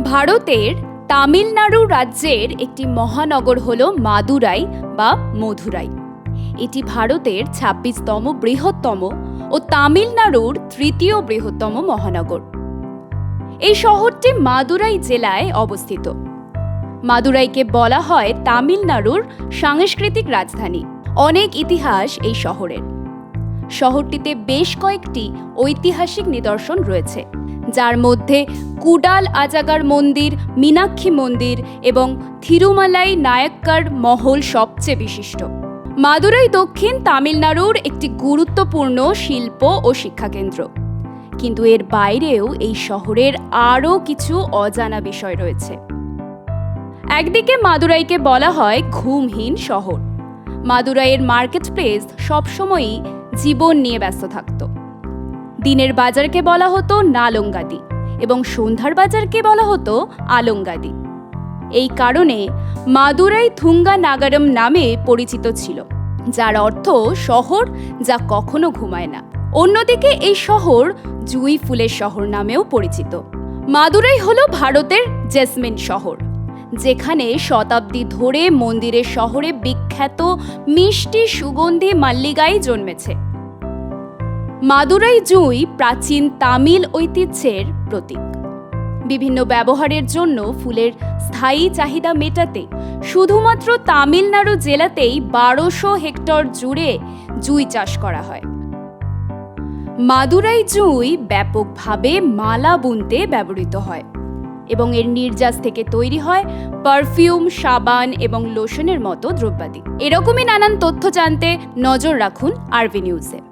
ভারতের তামিলনাড়ু রাজ্যের একটি মহানগর হল মাদুরাই বা মধুরাই। এটি ভারতের ২৬তম বৃহত্তম ও তামিলনাড়ুর তৃতীয় বৃহত্তম মহানগর। এই শহরটি মাদুরাই জেলায় অবস্থিত। মাদুরাইকে বলা হয় তামিলনাড়ুর সাংস্কৃতিক রাজধানী। অনেক ইতিহাস এই শহরের। শহরটিতে বেশ কয়েকটি ঐতিহাসিক নিদর্শন রয়েছে, যার মধ্যে কুডাল আজাগার মন্দির, মীনাক্ষী মন্দির এবং থিরুমালাই নায়ক্কার মহল সবচেয়ে বিশিষ্ট। মাদুরাই দক্ষিণ তামিলনাড়ুর একটি গুরুত্বপূর্ণ শিল্প ও শিক্ষাকেন্দ্র। কিন্তু এর বাইরেও এই শহরের আরও কিছু অজানা বিষয় রয়েছে। একদিকে মাদুরাইকে বলা হয় ঘুমহীন শহর। মাদুরাইয়ের মার্কেট প্লেস সবসময়ই জীবন নিয়ে ব্যস্ত থাকত। দিনের বাজারকে বলা হতো নালঙ্গাদি এবং সন্ধ্যার বাজারকে বলা হতো আলঙ্গাদি। এই কারণে মাদুরাই থুঙ্গা নাগারম নামে পরিচিত ছিল, যার অর্থ শহর যা কখনো ঘুমায় না। অন্যদিকে এই শহর জুঁই ফুলের শহর নামেও পরিচিত। মাদুরাই হলো ভারতের জেসমিন শহর, যেখানে শতাব্দী ধরে মন্দিরের শহরে বিখ্যাত মিষ্টি সুগন্ধি মাল্লিগাই জন্মেছে। মাদুরাই জুঁই প্রাচীন তামিল ঐতিহ্যের প্রতীক। বিভিন্ন ব্যবহারের জন্য ফুলের স্থায়ী চাহিদা মেটাতে শুধুমাত্র তামিলনাড়ু জেলাতেই ১২০০ হেক্টর জুড়ে জুঁই চাষ করা হয়। মাদুরাই জুঁই ব্যাপকভাবে মালা বুনতে ব্যবহৃত হয় এবং এর নির্যাস থেকে তৈরি হয় পারফিউম, সাবান এবং লোশনের মতো দ্রব্যাদি। এরকমই নানান তথ্য জানতে নজর রাখুন আরভি নিউজে।